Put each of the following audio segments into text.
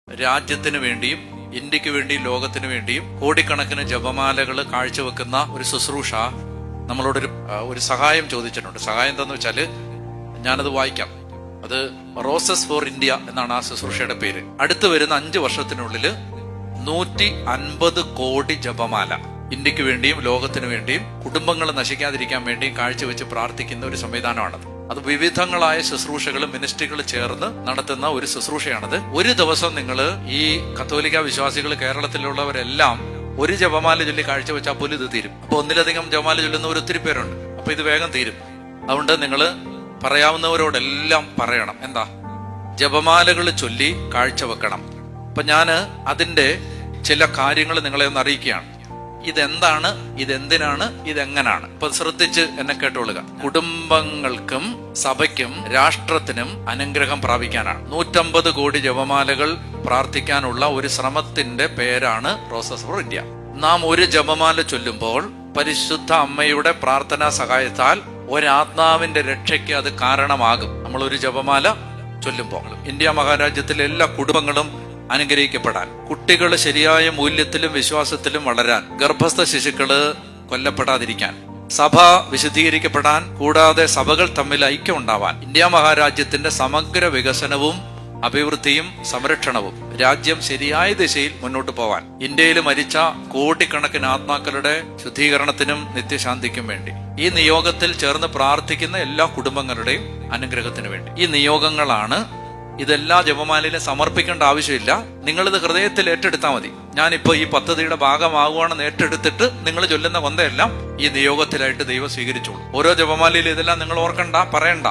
രാജ്യത്തിന് വേണ്ടിയും ഇന്ത്യക്ക് വേണ്ടിയും ലോകത്തിന് വേണ്ടിയും കോടിക്കണക്കിന് ജപമാലകൾ കാഴ്ചവെക്കുന്ന ഒരു ശുശ്രൂഷ നമ്മളോടൊരു സഹായം ചോദിച്ചിട്ടുണ്ട്. സഹായം എന്താന്ന് വെച്ചാല് ഞാനത് വായിക്കാം. അത് റോസസ് ഫോർ ഇന്ത്യ എന്നാണ് ആ ശുശ്രൂഷയുടെ പേര്. അടുത്ത് വരുന്ന 5 വർഷത്തിനുള്ളിൽ 150 കോടി ജപമാല ഇന്ത്യക്ക് വേണ്ടിയും ലോകത്തിന് വേണ്ടിയും കുടുംബങ്ങൾ നശിക്കാതിരിക്കാൻ വേണ്ടിയും കാഴ്ചവെച്ച് പ്രാർത്ഥിക്കുന്ന ഒരു സംവിധാനമാണത്. അത് വിവിധങ്ങളായ ശുശ്രൂഷകളും മിനിസ്ട്രികൾ ചേർന്ന് നടത്തുന്ന ഒരു ശുശ്രൂഷയാണത്. ഒരു ദിവസം നിങ്ങൾ ഈ കത്തോലിക്ക വിശ്വാസികൾ കേരളത്തിലുള്ളവരെല്ലാം ഒരു ജപമാല ചൊല്ലി കാഴ്ചവെച്ചാൽ പോലും ഇത് തീരും. അപ്പൊ ഒന്നിലധികം ജപമാല ചൊല്ലുന്നവർ ഒത്തിരി പേരുണ്ട്. അപ്പൊ ഇത് വേഗം തീരും. അതുകൊണ്ട് നിങ്ങൾ പറയാവുന്നവരോടെല്ലാം പറയണം. എന്താ? ജപമാലകൾ ചൊല്ലി കാഴ്ചവെക്കണം. അപ്പൊ ഞാന് അതിന്റെ ചില കാര്യങ്ങൾ നിങ്ങളെ ഒന്ന് അറിയിക്കുകയാണ്. ഇതെന്താണ്, ഇതെന്തിനാണ്, ഇതെങ്ങനാണ്? ഇപ്പൊ ശ്രദ്ധിച്ച് എന്നെ കേട്ടോളുക. കുടുംബങ്ങൾക്കും സഭയ്ക്കും രാഷ്ട്രത്തിനും അനുഗ്രഹം പ്രാപിക്കാനാണ് 150 കോടി ജപമാലകൾ പ്രാർത്ഥിക്കാനുള്ള ഒരു ശ്രമത്തിന്റെ പേരാണ് റോസസ് ഫോർ ഇന്ത്യ. നാം ഒരു ജപമാല ചൊല്ലുമ്പോൾ പരിശുദ്ധ അമ്മയുടെ പ്രാർത്ഥനാ സഹായത്താൽ ഒരാത്മാവിന്റെ രക്ഷയ്ക്ക് അത് കാരണമാകും. നമ്മൾ ഒരു ജപമാല ചൊല്ലുമ്പോൾ ഇന്ത്യ മഹാരാജ്യത്തിലെ എല്ലാ കുടുംബങ്ങളും അനുഗ്രഹിക്കപ്പെടാൻ, കുട്ടികൾ ശരിയായ മൂല്യത്തിലും വിശ്വാസത്തിലും വളരാൻ, ഗർഭസ്ഥ ശിശുക്കള് കൊല്ലപ്പെടാതിരിക്കാൻ, സഭ വിശുദ്ധീകരിക്കപ്പെടാൻ, കൂടാതെ സഭകൾ തമ്മിൽ ഐക്യം ഉണ്ടാവാൻ, ഇന്ത്യ മഹാരാജ്യത്തിന്റെ സമഗ്ര വികസനവും അഭിവൃദ്ധിയും സംരക്ഷണവും, രാജ്യം ശരിയായ ദിശയിൽ മുന്നോട്ട് പോവാൻ, ഇന്ത്യയിൽ മരിച്ച കോടിക്കണക്കിന് ആത്മാക്കളുടെ ശുദ്ധീകരണത്തിനും നിത്യശാന്തിക്കും വേണ്ടി, ഈ നിയോഗത്തിൽ ചേർന്ന് പ്രാർത്ഥിക്കുന്ന എല്ലാ കുടുംബങ്ങളുടെയും അനുഗ്രഹത്തിന് വേണ്ടി. ഈ നിയോഗങ്ങളാണ്. ഇതെല്ലാ ജപമാലയിലും സമർപ്പിക്കേണ്ട ആവശ്യമില്ല. നിങ്ങളിത് ഹൃദയത്തിൽ ഏറ്റെടുത്താൽ മതി. ഞാനിപ്പോ ഈ പദ്ധതിയുടെ ഭാഗമാകുവാണെന്ന് ഏറ്റെടുത്തിട്ട് നിങ്ങൾ ചൊല്ലുന്ന കൊന്തയെല്ലാം ഈ നിയോഗത്തിലായിട്ട് ദൈവം സ്വീകരിച്ചോളൂ. ഓരോ ജപമാലയിലും ഇതെല്ലാം നിങ്ങൾ ഓർക്കണ്ട, പറയണ്ട.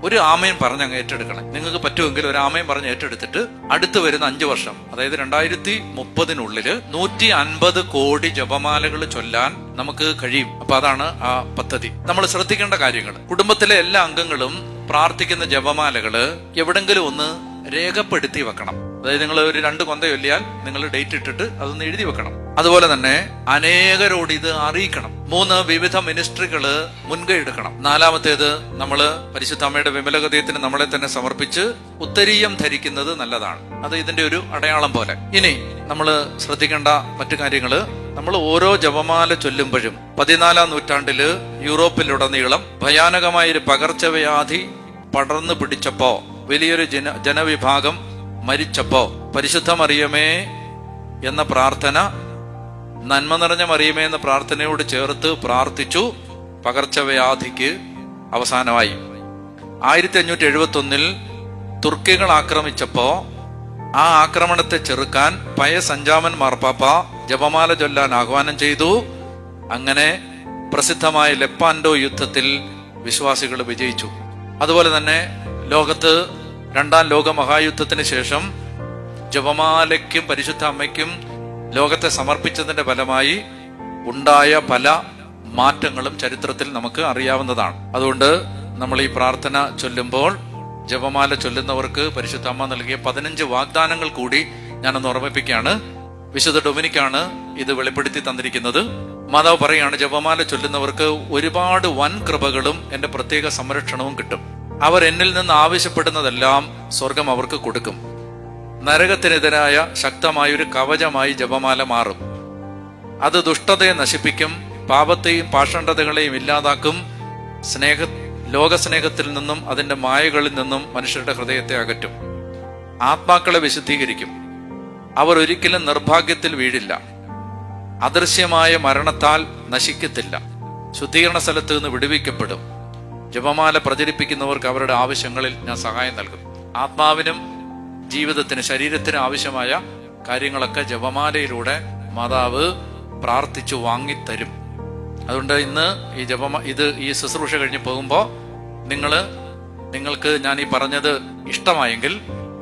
ഒരു ആമയും പറഞ്ഞ് അങ്ങ് ഏറ്റെടുക്കണം. നിങ്ങൾക്ക് പറ്റുമെങ്കിൽ ഒരു ആമയും പറഞ്ഞ് ഏറ്റെടുത്തിട്ട് അടുത്ത് വരുന്ന 5 വർഷം, അതായത് 2030 150 കോടി ജപമാലകൾ ചൊല്ലാൻ നമുക്ക് കഴിയും. അപ്പൊ അതാണ് ആ പദ്ധതി. നമ്മൾ ശ്രദ്ധിക്കേണ്ട കാര്യങ്ങൾ. കുടുംബത്തിലെ എല്ലാ അംഗങ്ങളും പ്രാർത്ഥിക്കുന്ന ജപമാലകള് എവിടെങ്കിലും ഒന്ന് രേഖപ്പെടുത്തി വെക്കണം. അതായത് നിങ്ങൾ ഒരു 2 കൊന്ത ചൊല്ലിയാൽ നിങ്ങൾ ഡേറ്റ് ഇട്ടിട്ട് അതൊന്ന് എഴുതി വെക്കണം. അതുപോലെ തന്നെ അനേകരോട് ഇത് അറിയിക്കണം. 3 വിവിധ മിനിസ്ട്രികള് മുൻകൈ എടുക്കണം. 4മത്തേത് നമ്മള് പരിശുദ്ധ അമ്മയുടെ വിമലഹൃദയത്തിന് നമ്മളെ തന്നെ സമർപ്പിച്ച് ഉത്തരീയം ധരിക്കുന്നത് നല്ലതാണ്. അത് ഇതിന്റെ ഒരു അടയാളം പോലെ. ഇനി നമ്മൾ ശ്രദ്ധിക്കേണ്ട മറ്റു കാര്യങ്ങള്, നമ്മൾ ഓരോ ജപമാല ചൊല്ലുമ്പോഴും 14ാം നൂറ്റാണ്ടില് യൂറോപ്പിലുടനീളം ഭയാനകമായൊരു പകർച്ചവ്യാധി പടർന്നു പിടിച്ചപ്പോ, വലിയൊരു ജനവിഭാഗം മരിച്ചപ്പോ, പരിശുദ്ധ മറിയമേ എന്ന പ്രാർത്ഥന, നന്മ നിറഞ്ഞ മറിയമേ എന്ന പ്രാർത്ഥനയോട് ചേർത്ത് പ്രാർത്ഥിച്ചു. പകർച്ചവ്യാധിക്ക് അവസാനമായി. 1571 തുർക്കികൾ ആക്രമിച്ചപ്പോ ആ ആക്രമണത്തെ ചെറുക്കാൻ പയസ് 5-ാമൻ മാർപ്പാപ്പ ജപമാല ചൊല്ലാൻ ആഹ്വാനം ചെയ്തു. അങ്ങനെ പ്രസിദ്ധമായ ലെപ്പാൻഡോ യുദ്ധത്തിൽ വിശ്വാസികൾ വിജയിച്ചു. അതുപോലെ തന്നെ ലോകത്ത് 2ാം ലോക മഹായുദ്ധത്തിന് ശേഷം ജപമാലയ്ക്കും പരിശുദ്ധ അമ്മയ്ക്കും ലോകത്തെ സമർപ്പിച്ചതിന്റെ ഫലമായി ഉണ്ടായ പല മാറ്റങ്ങളും ചരിത്രത്തിൽ നമുക്ക് അറിയാവുന്നതാണ്. അതുകൊണ്ട് നമ്മൾ ഈ പ്രാർത്ഥന ചൊല്ലുമ്പോൾ ജപമാല ചൊല്ലുന്നവർക്ക് പരിശുദ്ധ അമ്മ നൽകിയ 15 വാഗ്ദാനങ്ങൾ കൂടി ഞാനൊന്ന് ഓർമ്മിപ്പിക്കുകയാണ്. വിശുദ്ധ ഡൊമിനിക്കാണ് ഇത് വെളിപ്പെടുത്തി തന്നിരിക്കുന്നത്. മാതാവ് പറയാണ്, ജപമാല ചൊല്ലുന്നവർക്ക് ഒരുപാട് വൻ കൃപകളും എന്റെ പ്രത്യേക സംരക്ഷണവും കിട്ടും. അവർ എന്നിൽ നിന്ന് ആവശ്യപ്പെടുന്നതെല്ലാം സ്വർഗം അവർക്ക് കൊടുക്കും. നരകത്തിനെതിരായ ശക്തമായൊരു കവചമായി ജപമാല മാറും. അത് ദുഷ്ടതയെ നശിപ്പിക്കും, പാപത്തെയും പാഷണ്ഡതകളെയും ഇല്ലാതാക്കും, ലോകസ്നേഹത്തിൽ നിന്നും അതിന്റെ മായകളിൽ നിന്നും മനുഷ്യരുടെ ഹൃദയത്തെ അകറ്റും, ആത്മാക്കളെ വിശുദ്ധീകരിക്കും. അവർ ഒരിക്കലും നിർഭാഗ്യത്തിൽ വീഴില്ല, അദൃശ്യമായ മരണത്താൽ നശിക്കത്തില്ല, ശുദ്ധീകരണ സ്ഥലത്ത് നിന്ന് വിടുവിക്കപ്പെടും. ജപമാല പ്രചരിപ്പിക്കുന്നവർക്ക് അവരുടെ ആവശ്യങ്ങളിൽ ഞാൻ സഹായം നൽകും. ആത്മാവിനും ജീവിതത്തിന് ശരീരത്തിന് ആവശ്യമായ കാര്യങ്ങളൊക്കെ ജപമാലയിലൂടെ മാതാവ് പ്രാർത്ഥിച്ചു വാങ്ങിത്തരും. അതുകൊണ്ട് ഇന്ന് ഈ ശുശ്രൂഷ കഴിഞ്ഞ് പോകുമ്പോൾ നിങ്ങൾക്ക് ഞാൻ ഈ പറഞ്ഞത് ഇഷ്ടമായെങ്കിൽ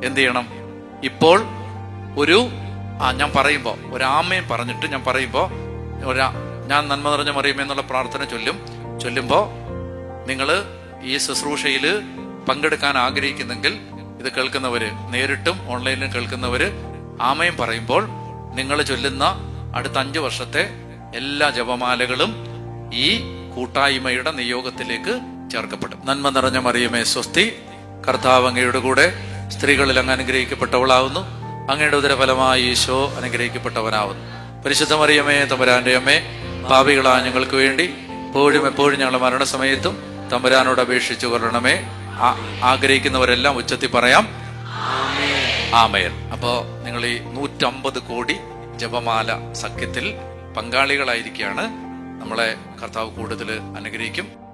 എന്ത് ചെയ്യണം? ഇപ്പോൾ ഞാൻ പറയുമ്പോൾ ഒരാമയും പറഞ്ഞിട്ട് ഞാൻ പറയുമ്പോൾ ഞാൻ നന്മ നിറഞ്ഞ മറിയമേ എന്നുള്ള പ്രാർത്ഥന ചൊല്ലുമ്പോൾ നിങ്ങൾ ഈ ശുശ്രൂഷയിൽ പങ്കെടുക്കാൻ ആഗ്രഹിക്കുന്നെങ്കിൽ, ഇത് കേൾക്കുന്നവര് നേരിട്ടും ഓൺലൈനിലും കേൾക്കുന്നവര് ആമയും പറയുമ്പോൾ നിങ്ങൾ ചൊല്ലുന്ന അടുത്ത 5 വർഷത്തെ എല്ലാ ജപമാലകളും ഈ കൂട്ടായ്മയുടെ നിയോഗത്തിലേക്ക് ചേർക്കപ്പെടും. നന്മ നിറഞ്ഞ മറിയമേ സ്വസ്തി, കർത്താവ് അങ്ങയുടെ കൂടെ സ്ത്രീകളിൽ അങ്ങ് അനുഗ്രഹിക്കപ്പെട്ടവളാവുന്നു. അങ്ങയുടെ ഉദരഫലമായി ഈശോ അനുഗ്രഹിക്കപ്പെട്ടവനാവുന്നു. പരിശുദ്ധ മറിയമേ, തമ്പുരാന്റെ അമ്മേ, പാപികളായ ഞങ്ങൾക്ക് വേണ്ടി എപ്പോഴും ഞങ്ങളുടെ മരണസമയത്തും തമ്പുരാനോട് അപേക്ഷിച്ചു കൊള്ളണമേ. ആഗ്രഹിക്കുന്നവരെല്ലാം ഉച്ചത്തിൽ പറയാം ആമേൻ. അപ്പോ നിങ്ങൾ ഈ 150 കോടി ജപമാല സഖ്യത്തിൽ പങ്കാളികളായിരിക്കുകയാണ്. നമ്മളെ കർത്താവ് കൂടുതൽ അനുഗ്രഹിക്കും.